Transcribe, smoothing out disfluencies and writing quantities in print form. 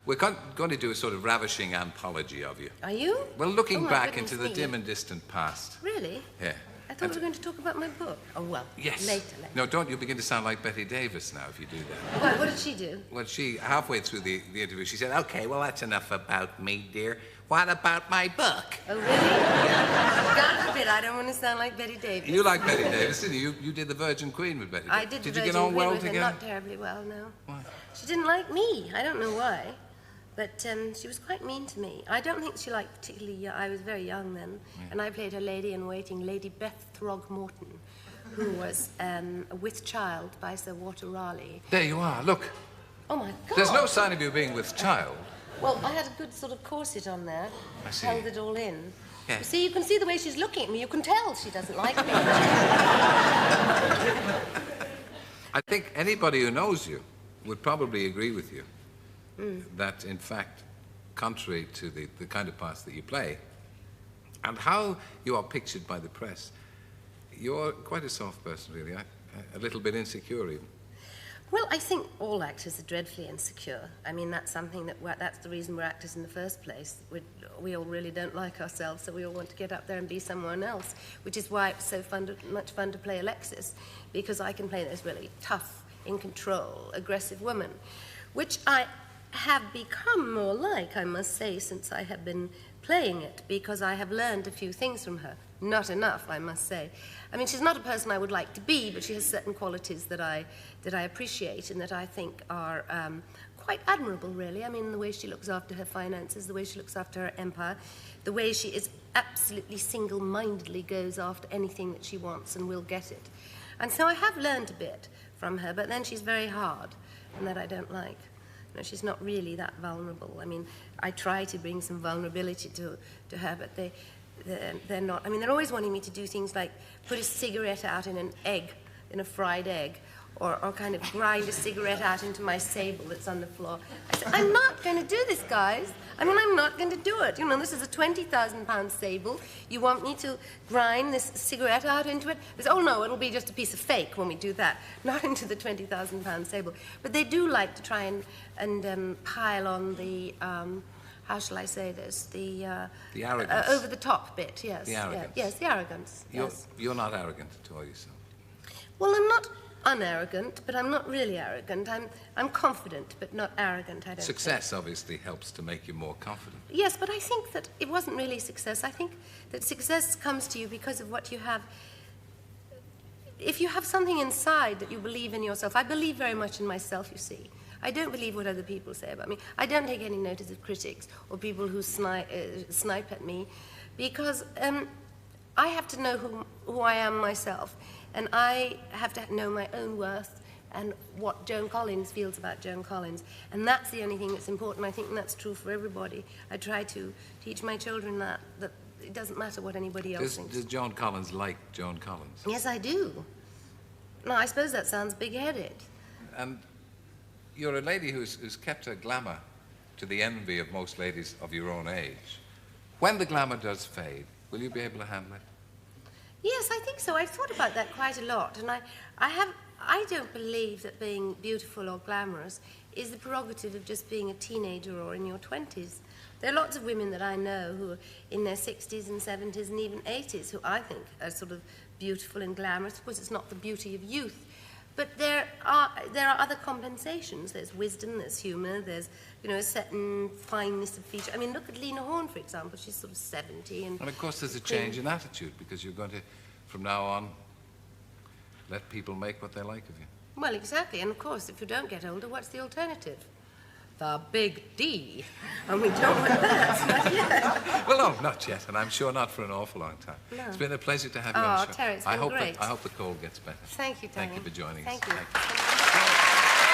We're going to do a sort of ravishing anthology of you. Are you? Well, looking back into the dim and distant past. Really? Yeah. I thought we were going to talk about my book. Oh, well, yes. Later. No, don't you begin to sound like Betty Davis now if you do that. Why, what did she do? Well, she, halfway through the interview, she said, OK, well, that's enough about me, dear. What about my book? Oh, really? God forbid, I don't want to sound like Betty Davis. You like Betty Davis, didn't you? You did the Virgin Queen with Betty Davis. I did the Virgin Virgin Queen. Did you get on well with her, together? Not terribly well, no. Why? She didn't like me. I don't know why. But she was quite mean to me. I don't think she liked particularly... I was very young then, and I played her lady-in-waiting, Lady Beth Throgmorton, who was with child by Sir Walter Raleigh. There you are, look. Oh, my God. There's no sign of you being with child. Well, I had a good sort of corset on there. I see. Held it all in. Yeah. You see, you can see the way she's looking at me. You can tell she doesn't like me. I think anybody who knows you would probably agree with you that, in fact, contrary to the kind of parts that you play and how you are pictured by the press, you're quite a soft person, really. A little bit insecure, even. Well, I think all actors are dreadfully insecure. I mean, that's something that's the reason we're actors in the first place. We all really don't like ourselves, so we all want to get up there and be someone else, which is why it's so much fun to play Alexis, because I can play this really tough, in control, aggressive woman, which I have become more like, I must say, since I have been playing it, because I have learned a few things from her. Not enough, I must say. I mean, she's not a person I would like to be, but she has certain qualities that I appreciate and that I think are quite admirable, really. I mean, the way she looks after her finances, the way she looks after her empire, the way she is absolutely single-mindedly goes after anything that she wants and will get it. And so I have learned a bit from her, but then she's very hard, and that I don't like. You know, she's not really that vulnerable. I mean, I try to bring some vulnerability to her, but they're not. I mean, they're always wanting me to do things like put a cigarette out in an egg, in a fried egg, or kind of grind a cigarette out into my sable that's on the floor. I said, I'm not going to do this, guys. I mean, I'm not going to do it. You know, this is a £20,000 sable. You want me to grind this cigarette out into it? They say, oh, no, it'll be just a piece of fake when we do that, not into the £20,000 sable. But they do like to try and pile on the... how shall I say this? The arrogance. Over-the-top bit, yes. The arrogance. Yes, the arrogance, yes. You're not arrogant at all yourself. Well, I'm not unarrogant, but I'm not really arrogant. I'm confident, but not arrogant, I don't Success obviously helps to make you more confident. Yes, but I think that it wasn't really success. I think that success comes to you because of what you have. If you have something inside that you believe in yourself, I believe very much in myself, you see. I don't believe what other people say about me. I don't take any notice of critics or people who snipe at me, because I have to know who I am myself, and I have to know my own worth and what Joan Collins feels about Joan Collins, and that's the only thing that's important. I think that's true for everybody. I try to teach my children that it doesn't matter what anybody else thinks. Does Joan Collins like Joan Collins? Yes, I do. No, I suppose that sounds big-headed. And you're a lady who's kept her glamour to the envy of most ladies of your own age. When the glamour does fade, will you be able to handle it? Yes, I think so. I've thought about that quite a lot, and I don't believe that being beautiful or glamorous is the prerogative of just being a teenager or in your 20s. There are lots of women that I know who are in their 60s and 70s and even 80s who I think are sort of beautiful and glamorous. Of course, it's not the beauty of youth. But there are other compensations. There's wisdom, there's humour, there's, you know, a certain fineness of feature. I mean, look at Lena Horne, for example. She's sort of 70. And of course, there's a change in attitude, because you're going to, from now on, let people make what they like of you. Well, exactly. And, of course, if you don't get older, what's the alternative? The big D. And we don't want that, not yet. Well, no, not yet, and I'm sure not for an awful long time. No. It's been a pleasure to have you on the show. Terry, it's been great. I hope the cold gets better. Thank you, Tony. Thank you for joining us. Thank you.